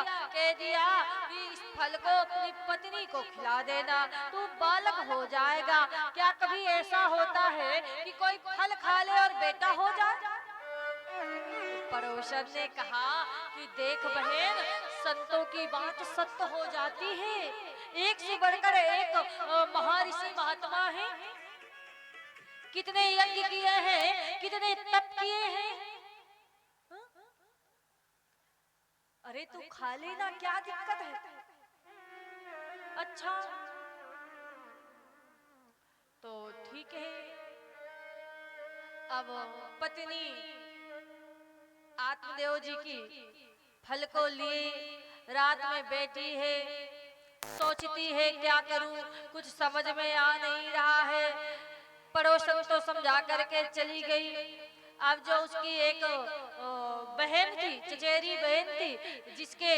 कह दिया कि इस फल को अपनी पत्नी को खिला देना, तू बालक हो जाएगा। क्या कभी ऐसा होता है कि कोई फल खा ले और बेटा हो जाए? पड़ोसन ने कहा कि देख बहन, संतों की बात सत्य हो जाती है, एक से बढ़कर एक महर्षि महात्मा है, कितने यज्ञ किए हैं, कितने तप किए हैं। अरे तू खा लेना, क्या दिक्कत है? अच्छा तो ठीक है। अब पत्नी आत्मदेव जी की फल को लिए रात में बैठी है, सोचती है क्या करूं, कुछ समझ में आ नहीं रहा है। पड़ोसन तो समझा करके चली गई। अब जो उसकी एक बहन थी, चचेरी बहन थी, जिसके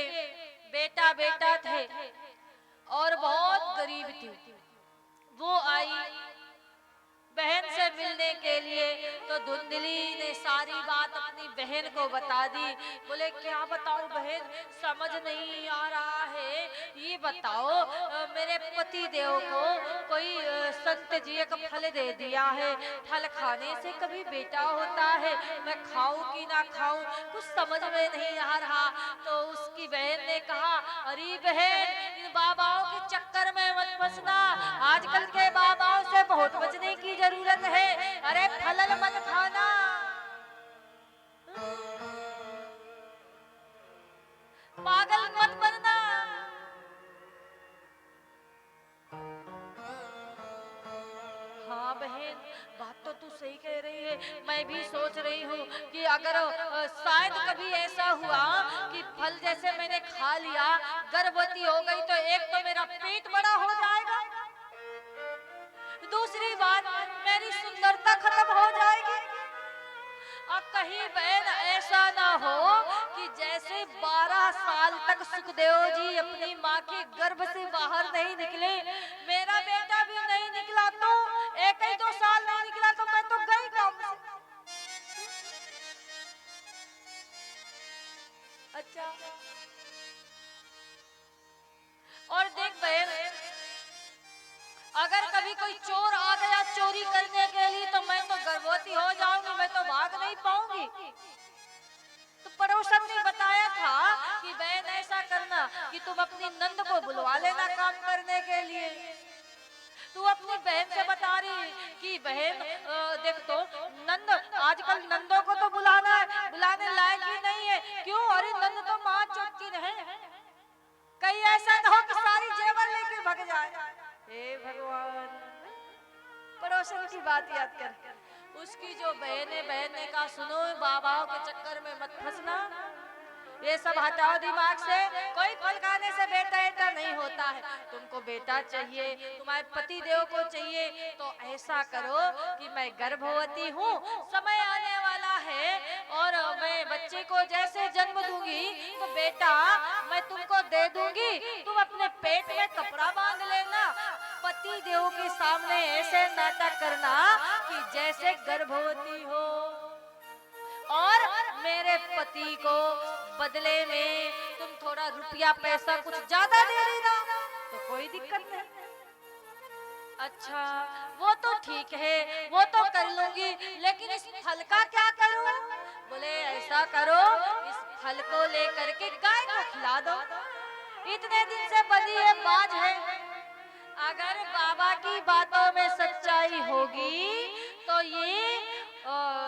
बेटा बेटा थे और बहुत गरीब थी, वो आई बहन से मिलने के लिए। तो धुंधली ने सारी बात अपनी बहन को बता दी। बोले क्या बताऊं बहन, समझ नहीं आ रहा है, ये बताओ मेरे पति देव को कोई संत जी एक फल दे दिया है, फल खाने से कभी बेटा होता है, मैं खाऊं कि ना खाऊं, कुछ समझ में नहीं आ रहा। तो उसकी बहन ने कहा अरे बहन, इन बाबाओं के चक्कर में मत फंसना, आजकल के बाबाओं से बहुत बचने की जरूरत है। अरे फलल मत खाना, पागल मत बनना। हाँ बहन, बात तो तू सही कह रही है, मैं भी सोच रही हूँ कि अगर शायद कभी ऐसा हुआ कि फल जैसे मैंने खा लिया, गर्भवती हो गई, तो एक तो मेरा पेट बड़ा हो जाएगा, दूसरी बात मेरी सुंदरता खत्म हो जाएगी। और कहीं बहन ऐसा ना हो कि जैसे 12 साल तक सुखदेव जी अपनी माँ के गर्भ से बाहर नहीं निकले, मेरा बेटा भी नहीं निकला, तो 1-2 साल नहीं निकला तो मैं तो गई काम से। अच्छा और देख बहन, अगर कभी कोई चोर आ गया चोरी करने के लिए, तो मैं तो गर्भवती हो जाऊंगी, मैं तो भाग नहीं पाऊंगी। तो पड़ोसन ने बताया था कि बहन ऐसा करना कि तुम अपनी नंद को बुलवा लेना काम करने के लिए। तू अपनी बहन से बता रही कि बहन देख तो नंद, आजकल नंदों को तो बुलाना है, बुलाने लायक ही नहीं है। क्यों? अरे नंद तो माँ चुटकी है, कहीं ऐसा ना हो कि सारी जेवर लेके भाग जाए। हे भगवान, पड़ोसन की बात याद कर। उसकी जो बहन ने कहा सुनो, बाबाओं के चक्कर में मत फंसना, ये सब हटाओ दिमाग से, कोई फल खाने से बेटा बेटा नहीं होता है। तुमको बेटा चाहिए, तुम्हारे पति देव को चाहिए, तो ऐसा करो कि मैं गर्भवती हूँ, समय आने वाला है और मैं बच्चे को जैसे जन्म दूंगी तो बेटा मैं तुमको दे दूंगी, तुम अपने पेट में कपड़ा बांध लेना, पति देव के सामने ऐसे नाटक करना कि जैसे गर्भवती हो, और मेरे पति को बदले में तुम थोड़ा रुपया पैसा कुछ ज्यादा दे देना, तो कोई दिक्कत नहीं। अच्छा वो तो ठीक है, वो तो कर लूंगी, लेकिन इस फल का क्या करूं? बोले ऐसा करो, इस फल को लेकर के गाय को खिला दो, इतने दिन से बंधी है, बाज है, अगर बाबा की बातों में सच्चाई होगी तो ये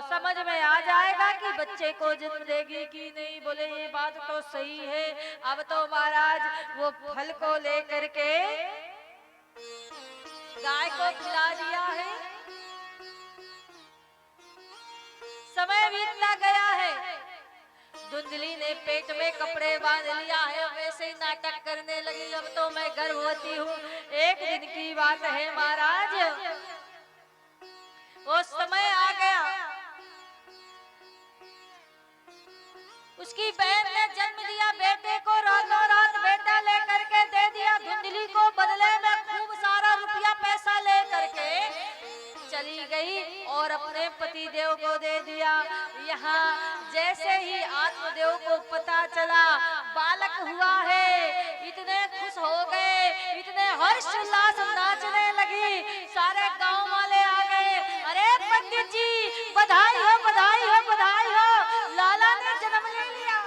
समझ में आ जाएगा कि बच्चे को जन्म देगी कि नहीं। बोले ये बात तो सही है। अब तो महाराज वो फल को लेकर के गाय को खिला दिया है, समय बीतता गया है, धुंधली ने पेट में कपड़े बांध लिया है, वैसे ही नाटक करने लगी, अब तो मैं गर्भवती हूँ। एक दिन की बात है महाराज, वो समय आ गया, उसकी बहन ने जन्म दिया बेटे को, रातों रात बेटा लेकर के दे दिया धुंधली को, बदले में खूब सारा रुपया पैसा लेकर के चली गई और अपने पति देव को दे दिया। यहाँ जैसे ही आत्मदेव को पता चला, बालक हुआ है। इतने खुश हो गए, इतने हर्ष उल्लास नाचने लगी, सारे गांव वाले आ गए। अरे पंडित जी बधाई हो, बधाई हो, बधाई हो, लाला ने जन्म ले लिया।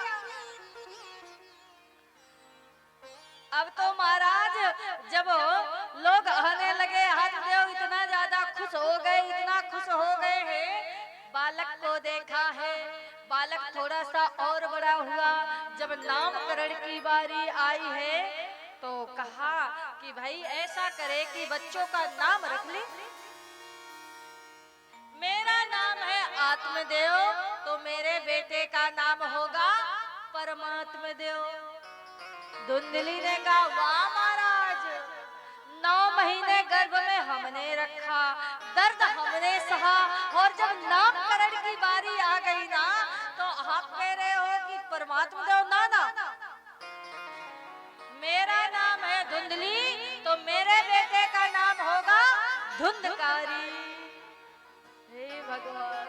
अब तो महाराज जब लोग आने लगे, हाथ देव इतना ज्यादा खुश हो गए, इतना खुश हो गए हैं। बालक को देखा है, बालक थोड़ा सा और बड़ा हुआ। जब नामकरण की बारी आई है तो कहा कि भाई ऐसा करे कि बच्चों का नाम रख ले। मेरा नाम है आत्मदेव, तो मेरे बेटे का नाम होगा परमात्मदेव। धुंधली ने कहा वाह महाराज, 9 महीने गर्भ में हमने रखा, दर्द हमने सहा, और जब नामकरण की बारी आ गई ना तो आप कह रहे हो कि परमात्मा देव। ना ना, मेरा नाम है धुंधली, तो मेरे बेटे का नाम होगा धुंधकारी। हे भगवान,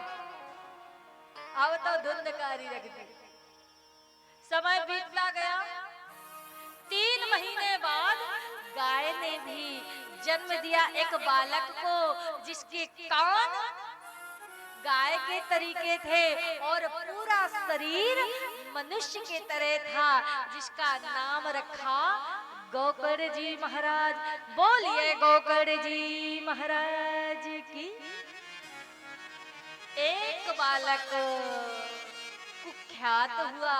अब तो धुंधकारी रख दी। समय बीतता गया। 3 महीने बाद गाय ने भी जन्म दिया एक बालक को, जिसके कान गाय के तरीके थे और पूरा शरीर मनुष्य के तरह था, जिसका नाम रखा गोकर्ण जी महाराज। बोलिए गोकर्ण जी महाराज की। एक बालक कुख्यात हुआ,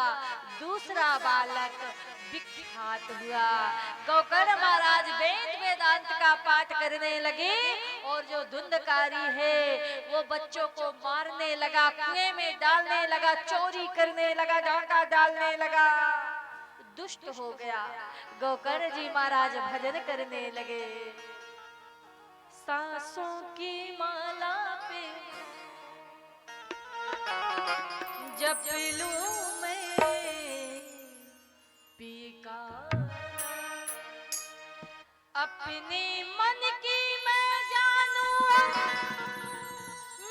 दूसरा बालक विख्यात हुआ। गोकर्ण महाराज वेद वेदांत का पाठ करने लगे, और जो धुंधकारी है वो बच्चों को मारने लगा, कुएं में डालने लगा, चोरी करने लगा, डाका डालने लगा, दुष्ट हो गया। गोकर्ण जी महाराज भजन करने लगे। सांसों की माला पे जब लूं मैं पी का, अपने मन की मैं जानूं,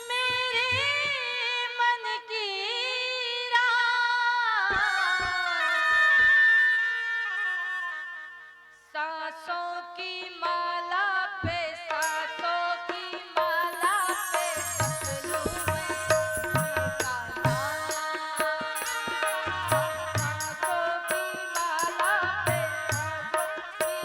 मेरे मन की राह, सांसों की माला पे, सांसों की माला पे जप लूं मैं का नाम, सांसों की माला पे, सांसों की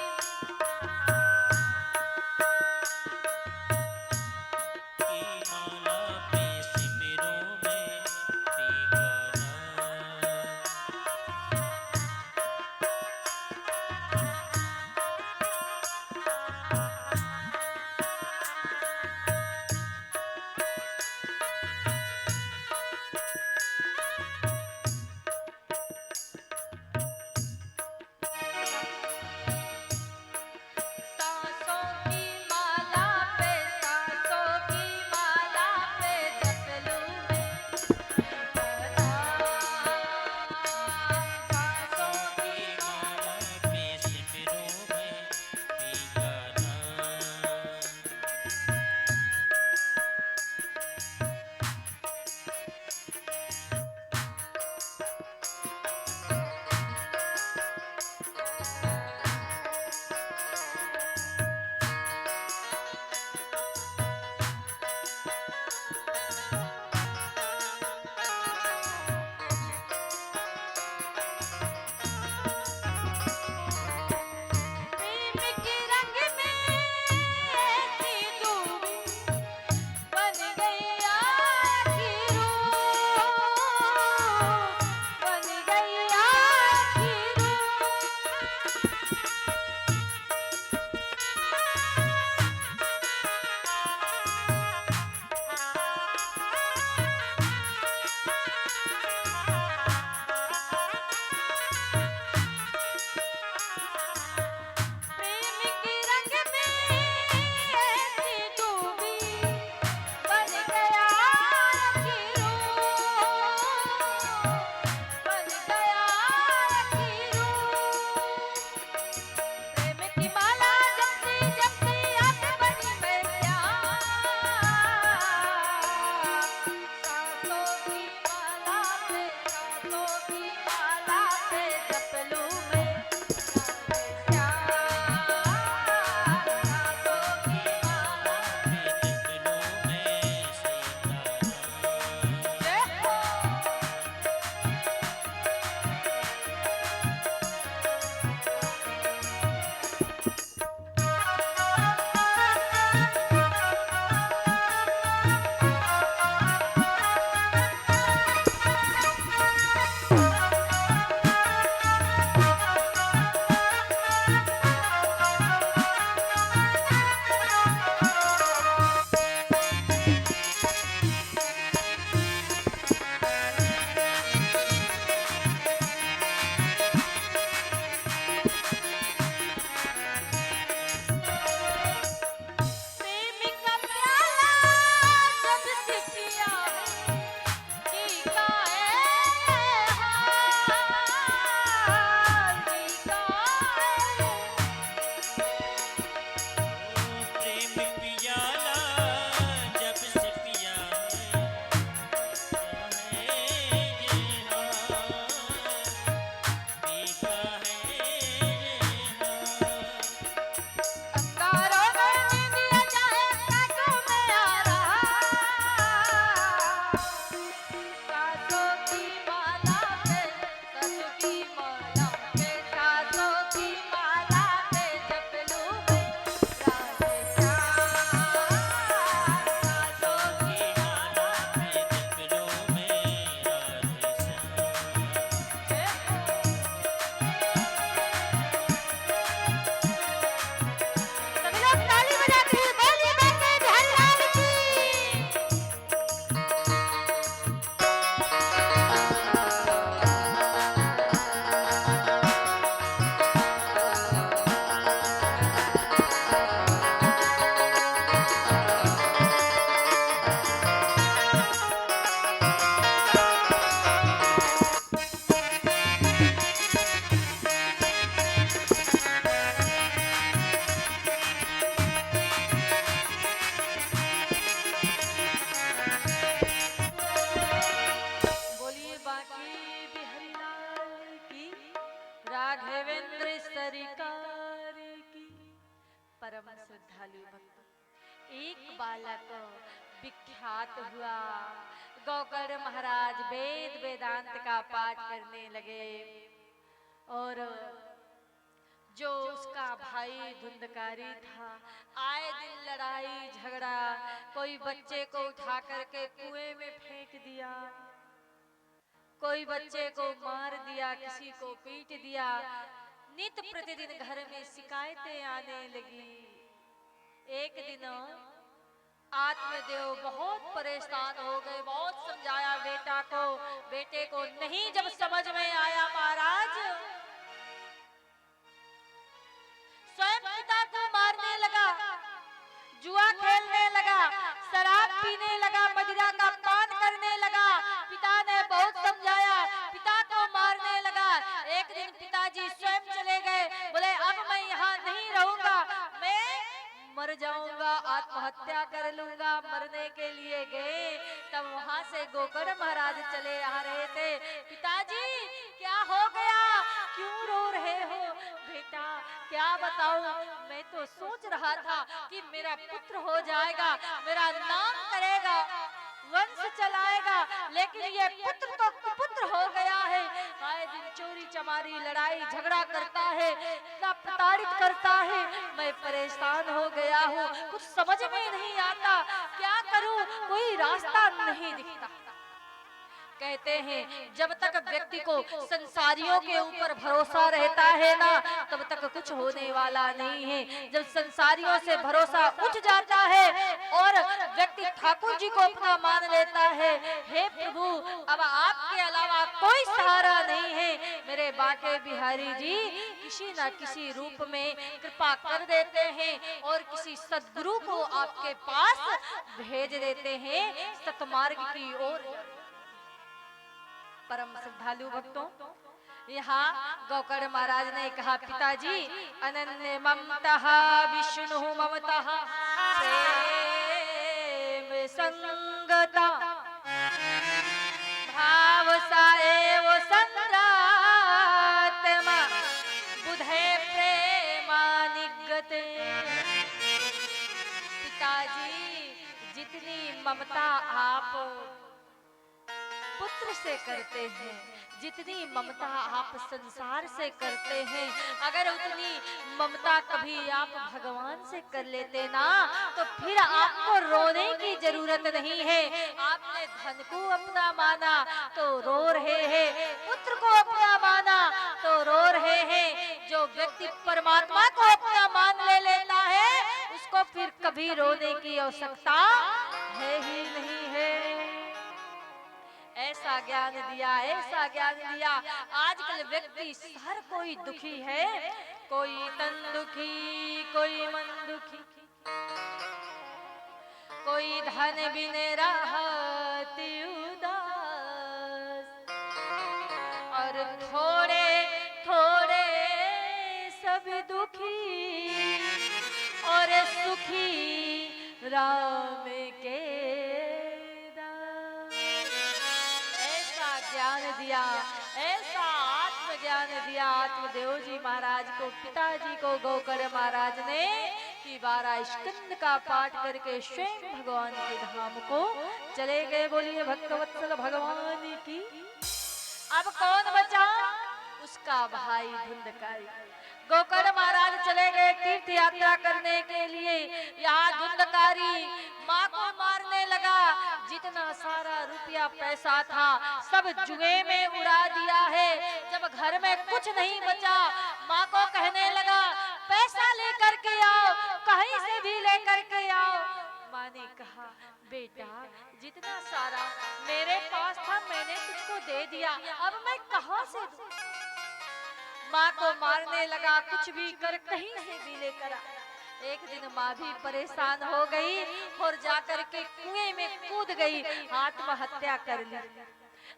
बालक विख्यात हुआ। गौकर्ण महाराज वेद वेदांत का पाठ करने लगे और जो उसका भाई धुंधकारी था, आए दिन लड़ाई झगड़ा, कोई बच्चे को उठा करके कुएं में फेंक दिया, कोई बच्चे को मार दिया, किसी को पीट दिया। नित प्रतिदिन घर में शिकायतें आने लगी। एक दिन आत्मदेव बहुत परेशान हो गए, बहुत समझाया बेटे को नहीं जब समझ में आया महाराज, स्वयं पिता को मारने लगा, जुआ खेलने लगा, शराब पीने लगा, मदिरा का पान करने लगा। पिता ने बहुत समझाया, पिता को मारने लगा। एक दिन पिताजी स्वयं चले गए, बोले अब मैं यहाँ नहीं रहूंगा, मैं मर जाऊंगा, आत्महत्या कर लूंगा। मरने के लिए गए, तब वहां से गोकर्ण महाराज चले आ रहे थे। पिताजी क्या हो गया, क्यों रो रहे हो? बेटा क्या बताऊं, मैं तो सोच रहा था कि मेरा पुत्र हो जाएगा, मेरा नाम करेगा, वंश चलाएगा, लेकिन ये पुत्र तो कुपुत्र हो गया है। आए दिन चोरी चमारी लड़ाई झगड़ा करता है, इतना प्रताड़ित करता है, मैं परेशान हो गया हूँ, कुछ समझ में नहीं आता, क्या करूं, कोई रास्ता नहीं दिखता। कहते हैं जब तक व्यक्ति को संसारियों के ऊपर भरोसा रहता है ना, तब तक कुछ होने वाला नहीं है। जब संसारियों से भरोसा उठ जाता है और व्यक्ति ठाकुर जी को अपना मान लेता है, हे प्रभु अब आपके अलावा कोई सहारा नहीं है, मेरे बाके बिहारी जी किसी न किसी रूप में कृपा कर देते हैं और किसी सद्गुरु को आपके पास भेज देते हैं सतमार्ग की ओर। परम श्रद्धालु भक्तों, यहाँ गौकर्ण महाराज ने कहा, पिताजी अनन्य ममतः विष्णु ममतः प्रेम संगता भाव सा एव संरात्मा बुधे प्रेमा निगते। पिताजी जितनी ममता आप पुत्र से करते हैं, जितनी ममता आप संसार से करते हैं, अगर उतनी ममता कभी आप भगवान से कर लेते ना, तो फिर आपको रोने की जरूरत नहीं है। आपने धन को अपना माना तो रो रहे हैं, पुत्र को अपना माना तो रो रहे हैं। जो व्यक्ति परमात्मा को अपना मान ले लेता है, उसको फिर कभी रोने की आवश्यकता है ही नहीं है। ऐसा ज्ञान दिया, ऐसा ज्ञान दिया। आजकल व्यक्ति हर कोई दुखी है, कोई तन दुखी, कोई मन दुखी, कोई धन बिन रहत उदास, और थोड़े थोड़े सब दुखी और सुखी राम के ज्ञान दिया, ऐसा आत्मज्ञान दिया आत्मदेव जी महाराज को, पिताजी को गौकर्ण महाराज ने, कि 12 स्कंद का पाठ करके स्वयं भगवान के धाम को चले गए। बोलिए भक्तवत्सल भगवान की। अब कौन बचा? उसका भाई धुंधकारी। गोकर्ण महाराज चले गए तीर्थ यात्रा करने के लिए। यहाँ धुंधकारी माँ को मारने लगा, जितना सारा रुपया पैसा था सब जुए में उड़ा दिया है। जब घर में कुछ नहीं बचा, माँ को कहने लगा पैसा लेकर के आओ, कहीं से भी लेकर के आओ। माँ ने कहा बेटा जितना सारा मेरे पास था मैंने तुझको दे दिया, अब मैं कहाँ से दूं? माँ को मारने लगा, कुछ भी कर कहीं से भी लेकर आ। एक दिन माँ भी परेशान हो गई और जाकर के कुएं में कूद गई, आत्महत्या कर ली।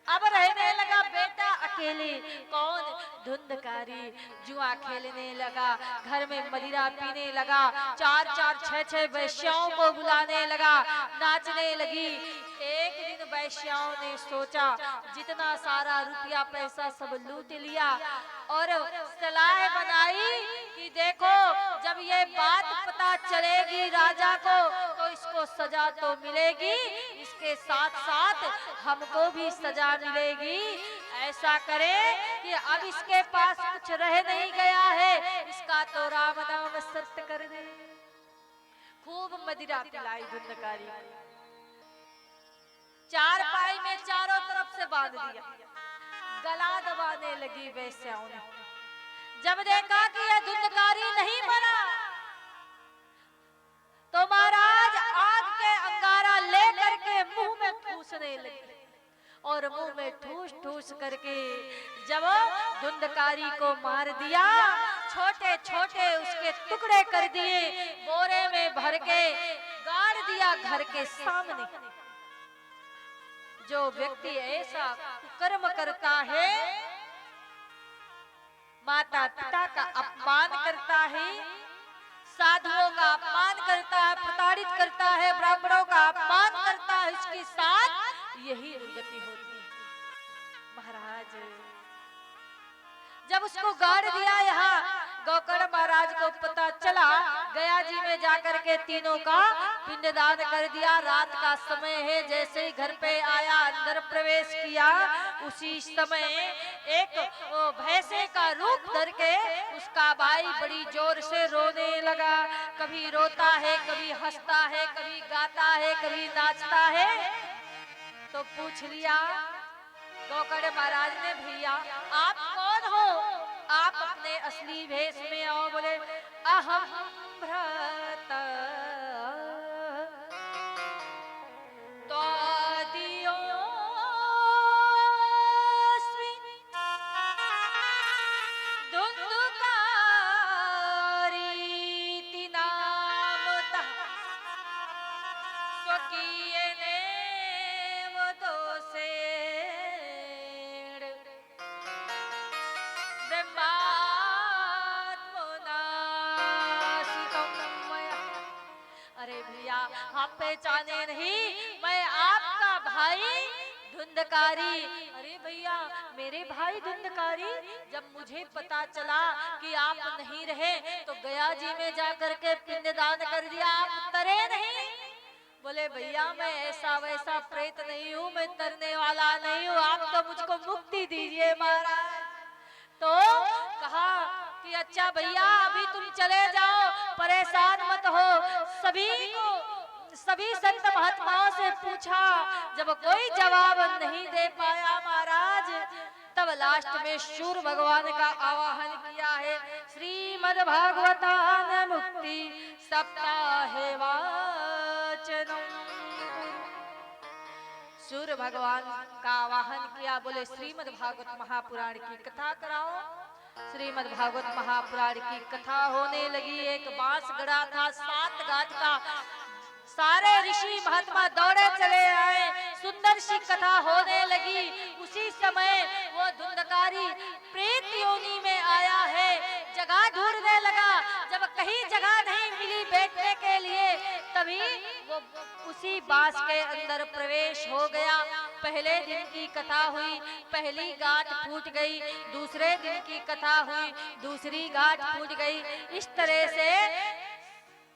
अब रहने लगा बेटा अकेले। कौन? धुंधकारी। जुआ खेलने लगा, घर में मदिरा पीने लगा, 4-4, 6-6 वैश्याओं को बुलाने लगा, नाचने लगी। एक दिन वैश्याओं ने सोचा जितना सारा रुपया पैसा सब लूट लिया और सलाह बनाई कि देखो जब ये बात पता चलेगी राजा को तो इसको इसको सजा तो मिलेगी, इसके साथ साथ हमको भी सजा मिलेगी। ऐसा करे कि अब इसके पास कुछ रह नहीं गया है, इसका तो राम नाम सत्य कर दे। खूब मदिरा पिलाई धुंधकारी, चार पाई में चारों तरफ से बांध दिया, गला दबाने लगी वेश्याओं ने। जब देखा कि यह धुंधकारी नहीं मरा तो महाराज आग के अंगारा लेकर के मुंह में ठूसने लगे और मुंह में ठूस ठूस करके जब धुंधकारी को मार दिया, छोटे छोटे उसके टुकड़े कर दिए, बोरे में भर के गाड़ दिया घर के सामने। जो व्यक्ति ऐसा कर्म करता है, माता पिता का अपमान करता है, साधुओं का अपमान करता है, प्रताड़ित करता है, ब्राह्मणों का अपमान करता है, इसके साथ यही दुर्गति होती है। महाराज जब उसको गाड़ दिया, यहाँ गोकर्ण महाराज को पता चला, गया जी में जाकर के तीनों का पिंडदान कर दिया। रात का समय है, जैसे ही घर पे आया, अंदर प्रवेश किया, उसी समय एक भैंसे का रूप धर के उसका भाई बड़ी जोर से रोने लगा। कभी रोता है, कभी हंसता है, कभी गाता है, कभी नाचता है। तो पूछ लिया गोकर्ण महाराज ने, भैया आप कौन हो? आप अपने असली भेष में आओ। बोले अहम भ्राता त्वादियोऽस्मि धुंधुकारीति नामतः स्वकीयेनेव दोषेण ब्रह्मात्मनाशितं मया। अरे भैया आप पहचाने नहीं, मैं आपका भाई धुंधकारी। अरे भैया मेरे भाई धुंधकारी, जब मुझे पता चला कि आप नहीं रहे तो गया जी में जाकर के पिंडदान कर दिया, आप तरे नहीं। बोले भैया मैं ऐसा वैसा प्रेत नहीं हूँ, मैं तरने वाला नहीं हूँ, आप तो मुझको मुक्ति दीजिए महाराज। तो कहा कि अच्छा भैया अभी तुम चले जाओ, परेशान मत हो। सभी संत महात्माओं से पूछा, जब कोई जवाब नहीं दे पाया महाराज, तब लास्ट में शूर भगवान का आवाहन किया है। श्रीमद् भागवतान मुक्ति सप्ताहे वाचनम। सूर्य भगवान का आवाहन किया, बोले श्रीमद् भागवत महापुराण की कथा कराओ। श्रीमद् भागवत महापुराण की कथा होने लगी। एक बांस गड़ा था 7 गांठ का, सारे ऋषि महात्मा दौड़े चले आए, सुंदर सी कथा होने लगी। उसी समय वो धुंधकारी प्रेत योनि में आया है, जगह ढूंढने लगा। जब कहीं जगह नहीं मिली बैठने के लिए, तभी वो उसी बांस के अंदर प्रवेश हो गया। पहले दिन की कथा हुई, पहली गांठ फूट गई। दूसरे दिन की कथा हुई, दूसरी गांठ फूट गई। इस तरह से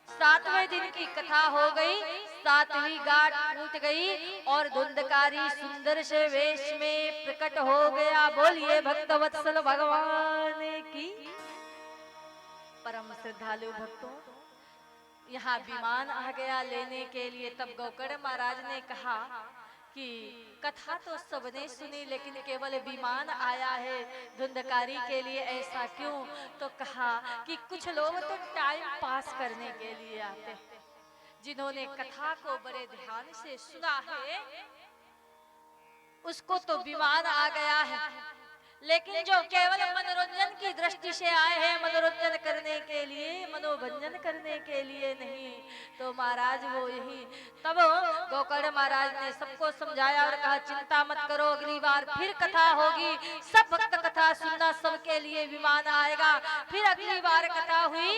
7वें दिन की कथा हो गई, 7वीं गांठ फूट गई और धुंधकारी सुंदर से वेश में प्रकट हो गया। बोलिए भक्तवत्सल भगवान की। परम श्रद्धालु भक्तों, यहाँ विमान आ गया लेने के लिए। तब गोकर्ण महाराज ने कहा कि कथा तो सबने सुनी, लेकिन केवल विमान आया है धुंधकारी के लिए, ऐसा क्यों? तो कहा कि कुछ लोग तो टाइम पास करने के लिए आते हैं, जिन्होंने कथा को बड़े ध्यान से सुना है उसको तो विमान आ गया है, लेकिन जो केवल मनोरंजन की दृष्टि से आए हैं, मनोरंजन करने के लिए, मनोभंजन करने के लिए नहीं, तो महाराज वो यही। तब गोकर्ण महाराज ने सबको समझाया और कहा चिंता मत करो, अगली बार फिर कथा होगी, सब भक्त कथा सुनना, सबके लिए विमान आएगा। फिर अगली बार कथा हुई,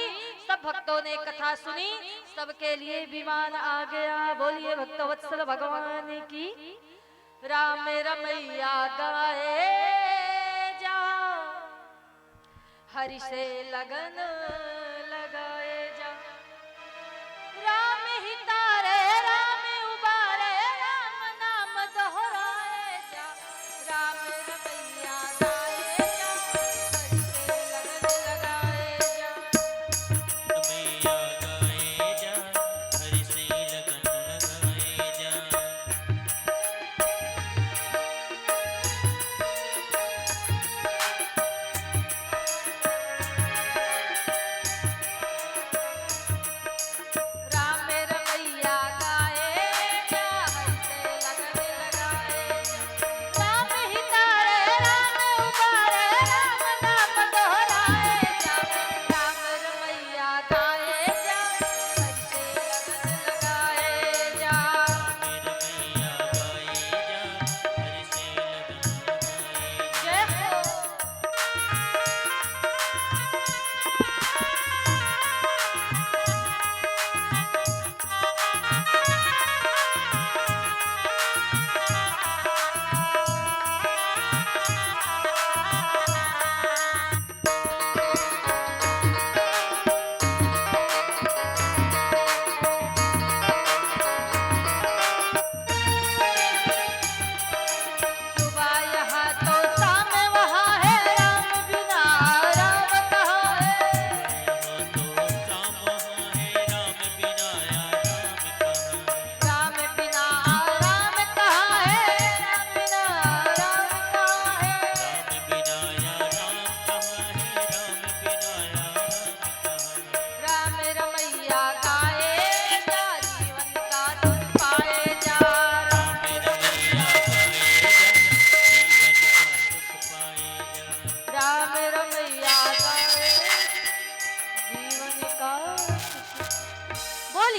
सब भक्तों ने कथा सुनी, सबके लिए विमान आ गया। बोलिए भक्तवत्सल भगवान की। राम रमैया गाए हरि से लगन लगाए जा, राम ही तारे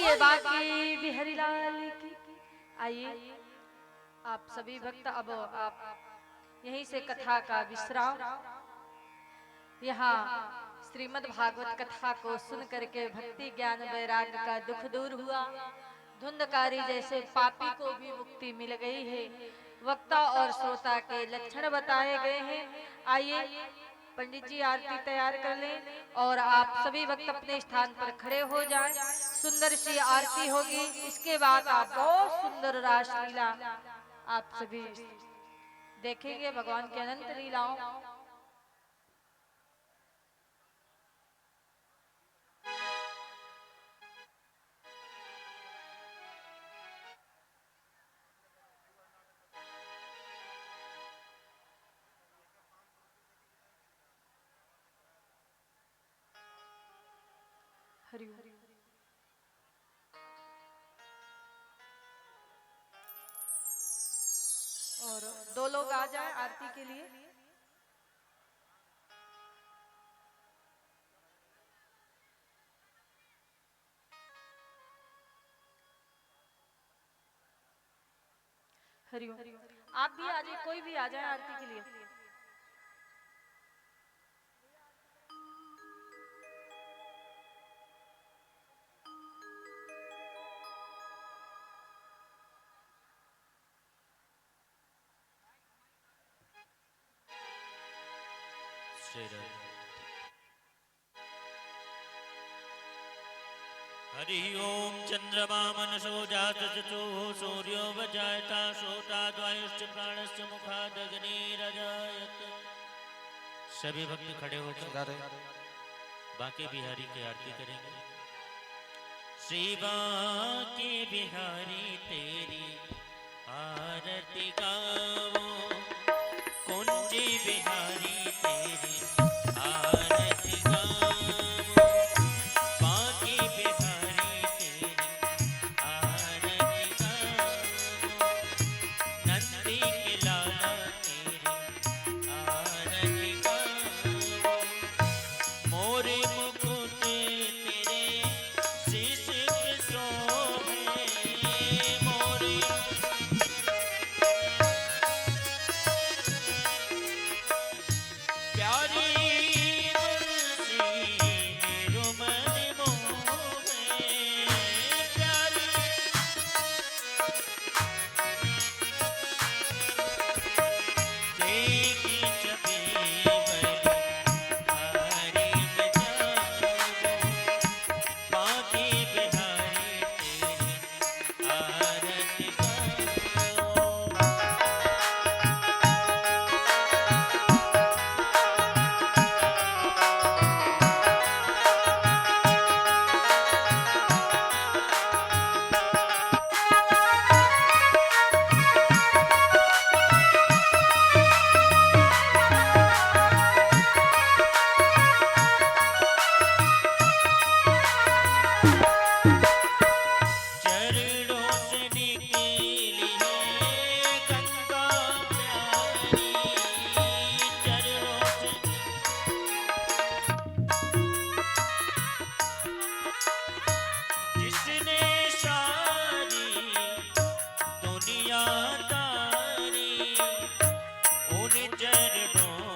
बोलिए बाकी बिहारी लाल की। आइए आप सभी भक्त, अब आप यहीं से कथा का विश्राम, यहाँ श्रीमद् भागवत कथा को सुन करके भक्ति ज्ञान वैराग्य का दुख दूर हुआ, धुंधकारी जैसे पापी को भी मुक्ति मिल गई है। वक्ता और श्रोता के लक्षण बताए गए हैं। आइए पंडित जी आरती तैयार कर लें और आप सभी वक्त अपने स्थान पर खड़े हो जाएं। सुंदर सी आरती होगी, इसके बाद आप बहुत सुंदर रासलीला आप सभी देखेंगे, भगवान के अनंत लीलाओं। हरि और दो लोग आ जाएं आरती के लिए। हरिओम, आप भी आ जाए, कोई भी आ जाए आरती के लिए। हरि ओम चंद्रमा मनसो जात चतु सूर्यो वजायता सोता द्वायुश्च प्राणश्च मुखाद अग्निरजायत। सभी भक्त खड़े होकर बांके बिहारी की आरती करेंगे। श्री बांके बिहारी तेरी आरती गावो, कुंजी बिहारी तेरी आरती गावो, बांके बिहारी तेरी आरती गावो, नंदी के लाला तेरी आरती गावो, मोरे मुकुट तेरे शीश पे शोभे, मोरे प्यारी मुर्सी मेरो मन मोहे, प्यारी देखी छवि बड़ी भारी बजाओ, बांके बिहारी तेरी आरती गाओ। चरणों से निकली है गंगा प्यारी, चरणों से जिसने सारी दुनिया तारी, उन चरणों